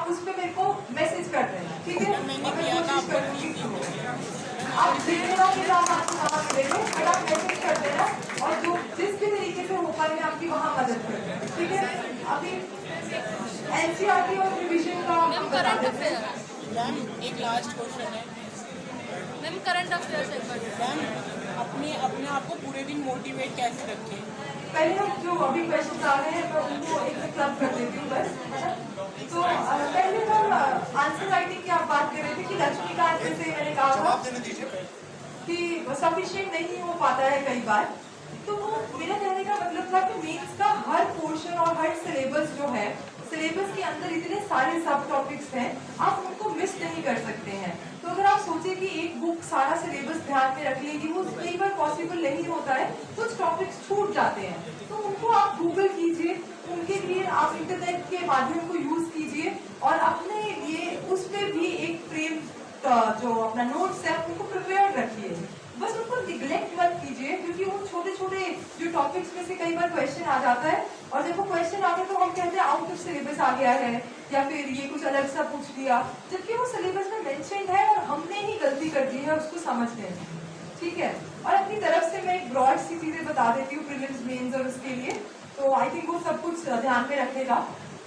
आप उस पर मेरे को मैसेज कर देना, ठीक है? मैंने किया था, कोशिश करूँगी आप देख लेना कि आप आपको कहाँ मिलेंगे, बट आप मैसेज कर देना और जो जिस भी तरीके से हो पाए मैं आपकी वहाँ मदद कर दूँगी, ठीक है? अभी एनसीईआरटी और रिविजन का मैम करंट अफेयर मैम एक लास्ट क्वेश्चन है मैम करंट अफेयर एक बार मैम अपने अपने आप को पूरे दिन मोटिवेट कैसे रखें? पहले हम जो अभी क्वेश्चन आ रहे हैं मैं उनको एक क्लब कर देती हूँ बस, है ना? तो पहले हम आंसर राइटिंग की आप बात कर रहे थे कि लक्ष्मीकांत जैसे मैंने कहा था कि सफिशिएंट नहीं हो पाता है कई बार, तो वो मेरा कहने का मतलब था कि मेंस का हर पोर्शन और हर सिलेबस जो है, सिलेबस के अंदर इतने सारे सब टॉपिक्स हैं, आप उनको मिस नहीं कर सकते हैं। तो अगर आप सोचे कि एक बुक सारा सिलेबस ध्यान में रख लेगी, वो कई बार पॉसिबल नहीं होता है, कुछ टॉपिक्स छूट जाते हैं, तो उनको आप गूगल कीजिए, उनके लिए आप इंटरनेट के माध्यम को यूज कीजिए और अपने लिए उस पर भी एक फ्रेम जो अपना नोट्स है उनको प्रिपेयर रखिए, बस उनको निग्लेक्ट मत कीजिए, क्योंकि वो छोटे छोटे जो टॉपिक्स में से कई बार क्वेश्चन आ जाता है और जब वो क्वेश्चन आते हैं तो हम कहते हैं आउट ऑफ सिलेबस आ गया है या फिर ये कुछ अलग सा पूछ दिया, जबकि वो सिलेबस में मेंशन्ड है और हमने ही गलती कर दी है उसको समझने में, ठीक है? और अपनी तरफ से मैं एक ब्रॉड सी चीजें बता देती हूँ प्रीलिम्स मेंस और उसके लिए, तो आई थिंक वो सब कुछ ध्यान में रखेगा।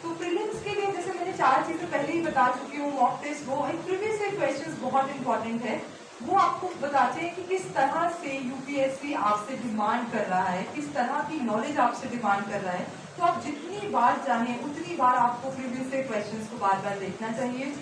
तो प्रीलिम्स के लिए जैसे मैंने 4 चीजें पहले ही बता चुकी हूँ, मॉक टेस्ट वो प्रीवियस ईयर क्वेश्चंस बहुत इंपॉर्टेंट है, वो आपको बताते हैं कि किस तरह से यूपीएससी आपसे डिमांड कर रहा है, किस तरह की नॉलेज आपसे डिमांड कर रहा है, तो आप जितनी बार चाहें उतनी बार आपको प्रीवियस ईयर क्वेश्चंस को बार बार देखना चाहिए।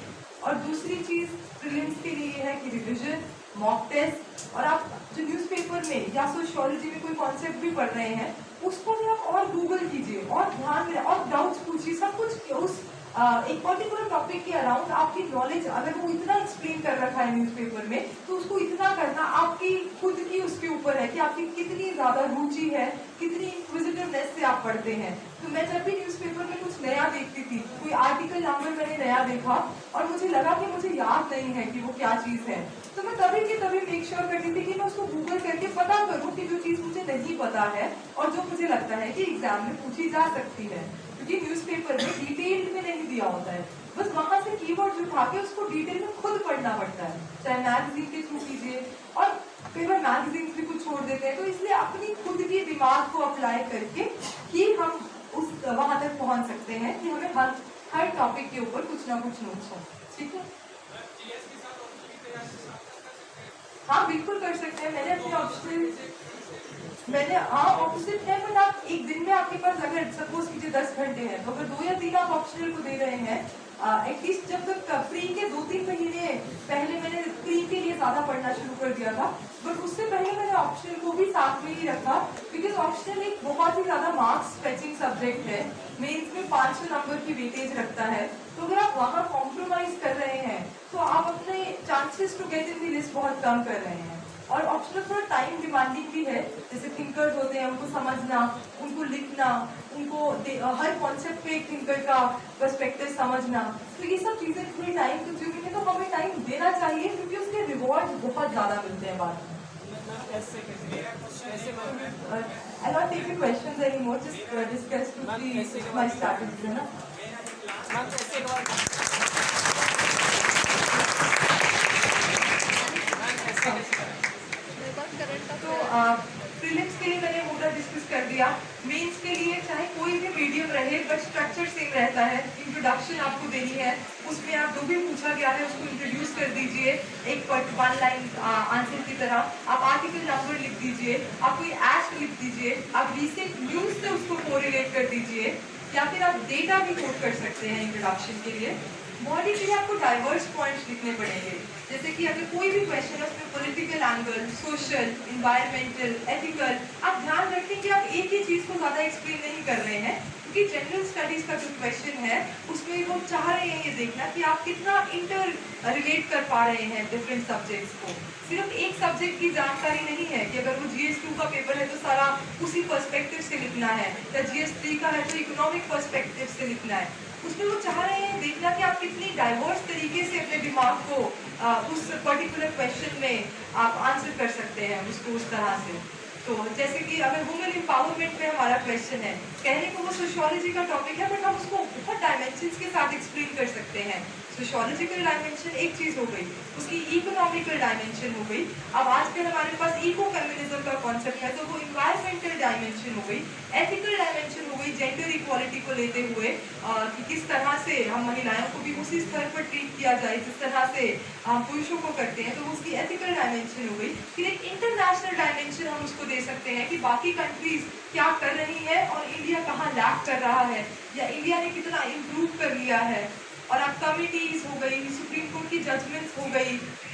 और दूसरी चीज प्रीलिम्स के लिए है कि रिविजन, मॉक टेस्ट, और आप जो न्यूज़पेपर में या सोशियोलॉजी में कोई कॉन्सेप्ट भी पढ़ रहे हैं उसको भी आप और गूगल कीजिए और ध्यान में और डाउट्स पूछिए, सब कुछ उस एक पर्टिकुलर टॉपिक के अराउंड आपकी नॉलेज अगर वो इतना एक्सप्लेन कर रखा है न्यूज़पेपर में, तो उसको इतना करना आपकी खुद की उसके ऊपर है कि आपकी कितनी ज्यादा रुचि है, कितनी इंक्विजिटिवनेस से आप पढ़ते हैं। तो मैं जब भी न्यूज़पेपर में कुछ नया देखती थी, कोई आर्टिकल नंबर मैंने नया देखा और मुझे लगा कि मुझे याद नहीं है कि वो क्या चीज है, तो मैं तभी के तभी मेक श्योर करती थी कि मैं उसको गूगल करके पता करूं कि जो चीज मुझे नहीं पता है और जो मुझे लगता है कि एग्जाम में पूछी जा सकती है, क्योंकि न्यूज़पेपर में डिटेल में नहीं दिया होता है, बस वहां से कीवर्ड उठा के उसको डिटेल में खुद पढ़ना पड़ता है, चाहे मैगजीन के थ्रू कीजिए, और कई बार मैगजीन भी कुछ छोड़ देते हैं, तो इसलिए अपनी खुद की दिमाग को अप्लाई करके ही हम उस वहां तक पहुंच सकते हैं कि हमें हर टॉपिक के ऊपर कुछ ना कुछ नोट्स हो, ठीक है? हाँ बिल्कुल कर सकते हैं, मैंने अपने ऑप्शनल ऑपोजिट है, बट आप एक दिन में आपके पास अगर सपोज कीजिए 10 घंटे हैं, तो अगर 2 या 3 आप ऑप्शनल को दे रहे हैं, एटलीस्ट जब तक प्री के 2-3 महीने पहले मैंने प्री के लिए ज्यादा पढ़ना शुरू कर दिया था, बट उससे पहले मैंने ऑप्शनल को भी साथ में ही रखा, बिकॉज ऑप्शनल एक बहुत ही ज्यादा मार्क्स फेचिंग सब्जेक्ट है, मेंस में 500 नंबर की वेटेज रखता है, तो अगर आप वहाँ कॉम्प्रोमाइज कर रहे हैं तो आप अपने chances to get in the list बहुत कम कर रहे हैं। और ऑप्शनल थोड़ा टाइम डिमांडिंग भी है, जैसे थिंकर्स होते हैं उनको समझना, उनको लिखना, उनको हर कॉन्सेप्ट पे एक थिंकर का पर्सपेक्टिव समझना, तो ये सब चीजें थोड़ी टाइम कंज्यूमिंग है, तो हमें टाइम देना चाहिए क्योंकि उसके रिवॉर्ड बहुत ज्यादा मिलते हैं बाद में। I'll not take your questions anymore, just discuss my strategies, है ना? तो प्रीलिम्स के लिए मैंने मोटा डिस्कस कर दिया, मेंस के लिए चाहे कोई भी मीडियम रहे बट स्ट्रक्चर सेम रहता है, इंट्रोडक्शन आपको देनी है, उसमें आप जो भी पूछा गया है उसको इंट्रोड्यूस कर दीजिए, एक 1 लाइन आंसर की तरह, आप आर्टिकल नंबर लिख दीजिए, आप कोई एक्ट लिख दीजिए, आप रिसेंट न्यूज से उसको कोरिलेट कर दीजिए, या फिर आप डेटा भी कोट कर सकते हैं इंट्रोडक्शन के लिए। बॉडी के लिए आपको डाइवर्स पॉइंट्स लिखने पड़ेंगे, जैसे कि अगर कोई भी क्वेश्चन है उसमें political angle, social, environmental, ethical, आप ध्यान रखें कि आप एक ही चीज को ज्यादा एक्सप्लेन नहीं कर रहे हैं, क्योंकि जनरल स्टडीज का जो क्वेश्चन है उसमें वो चाह रहे हैं ये देखना कि आप कितना इंटर रिलेट कर पा रहे हैं डिफरेंट सब्जेक्ट्स को। सिर्फ एक सब्जेक्ट की जानकारी नहीं है कि अगर वो GS2 का पेपर है तो सारा उसी पर्सपेक्टिव से लिखना है, या GS3 का है तो इकोनॉमिक पर्सपेक्टिव से लिखना है, उसमें वो चाह रहे हैं देखना कि आप कितनी डाइवर्स तरीके से अपने दिमाग को उस पर्टिकुलर क्वेश्चन में आप आंसर कर सकते हैं उसको उस तरह से। तो जैसे कि अगर वुमेन एम्पावरमेंट में हमारा क्वेश्चन है, कहने को वो सोशियोलॉजी का टॉपिक है, बट हम उसको बहुत डायमेंशंस के साथ एक्सप्लेन कर सकते हैं। सोशियोलॉजिकल डायमेंशन एक चीज हो गई, उसकी इकोनॉमिकल डायमेंशन हो गई। अब आजकल हमारे पास इको फेमिनिज्म का कॉन्सेप्ट है, तो वो इन्वायरमेंटल डायमेंशन हो गई, एथिकल डायमेंशन हो गई, जेंडर इक्वालिटी को लेते हुए कि किस तरह से हम महिलाओं को भी उसी स्तर पर ट्रीट किया जाए जिस तरह से हम पुरुषों को करते हैं, तो उसकी एथिकल डायमेंशन हो गई। फिर एक इंटरनेशनल डायमेंशन हम उसको दे सकते हैं कि बाकी कंट्रीज क्या कर रही है और इंडिया कहाँ लैक कर रहा है, या इंडिया ने कितना इम्प्रूव कर लिया है। और अब कमिटीज हो गई, सुप्रीम कोर्ट की जजमेंट्स हो गई,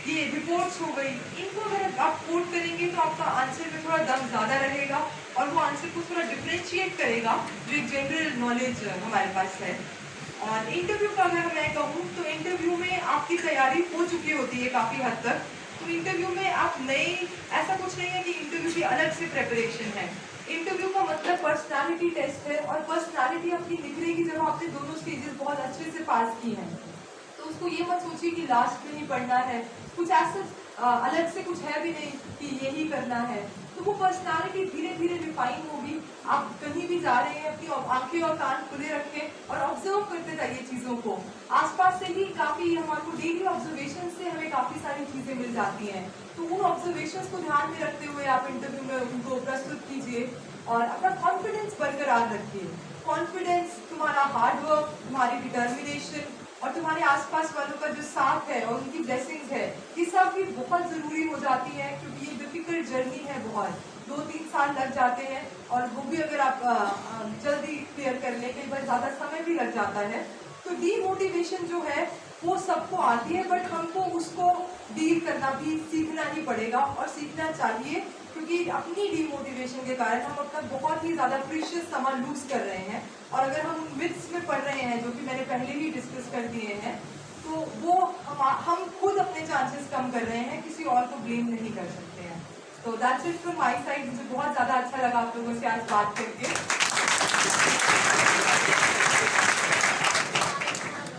ये रिपोर्ट्स हो गई, इनको अगर आप कोट करेंगे तो आपका आंसर में थोड़ा दम ज़्यादा रहेगा और वो आंसर को थोड़ा डिफ्रेंशिएट करेगा, जो एक जनरल नॉलेज हमारे पास है। और इंटरव्यू का अगर मैं कहूँ तो इंटरव्यू में आपकी तैयारी हो चुकी होती है काफ़ी हद तक, तो इंटरव्यू में आप नई, ऐसा कुछ नहीं है कि इंटरव्यू की अलग से प्रेपरेशन है। इंटरव्यू का मतलब पर्सनालिटी टेस्ट है, और पर्सनालिटी अपनी निखरेगी जब आपने दोनों स्टेजेस बहुत अच्छे से पास की हैं। तो उसको ये मत सोचिए कि लास्ट में ही पढ़ना है, कुछ ऐसा अलग से कुछ है भी नहीं कि यही करना है। तो वो पर्सनालिटी धीरे धीरे रिफाइन होगी। आप कहीं भी जा रहे हैं, अपनी आंखें और कान खुले रखें और ऑब्जर्व करते रहिए चीज़ों को। आसपास से ही काफ़ी हमारे को डेली ऑब्जर्वेशन से हमें काफ़ी सारी चीज़ें मिल जाती हैं, तो उन ऑब्जर्वेशंस को ध्यान में रखते हुए आप इंटरव्यू में उनको प्रस्तुत कीजिए और अपना कॉन्फिडेंस बरकरार रखिए। कॉन्फिडेंस, तुम्हारा हार्डवर्क, तुम्हारी डिटर्मिनेशन और तुम्हारे आसपास वालों का जो साथ है और उनकी ब्लेसिंग्स है, ये सब भी बहुत ज़रूरी हो जाती है, क्योंकि ये डिफिकल्ट जर्नी है बहुत, 2-3 साल लग जाते हैं, और वो भी अगर आप जल्दी क्लियर कर लें, कई बार ज़्यादा समय भी लग जाता है। तो डीमोटिवेशन जो है वो सबको आती है, बट हमको उसको डील करना भी सीखना ही पड़ेगा और सीखना चाहिए, क्योंकि अपनी डीमोटिवेशन के कारण हम अपना बहुत ही ज़्यादा प्रीशियस समय लूज कर रहे हैं। और अगर हम मिथ्स में पढ़ रहे हैं, जो कि मैंने पहले ही डिस्कस कर दिए हैं, तो वो हम खुद अपने चांसेस कम कर रहे हैं, किसी और को ब्लेम नहीं कर सकते हैं। तो that's it from my side. मुझे बहुत ज़्यादा अच्छा लगा आप लोगों से आज बात करके।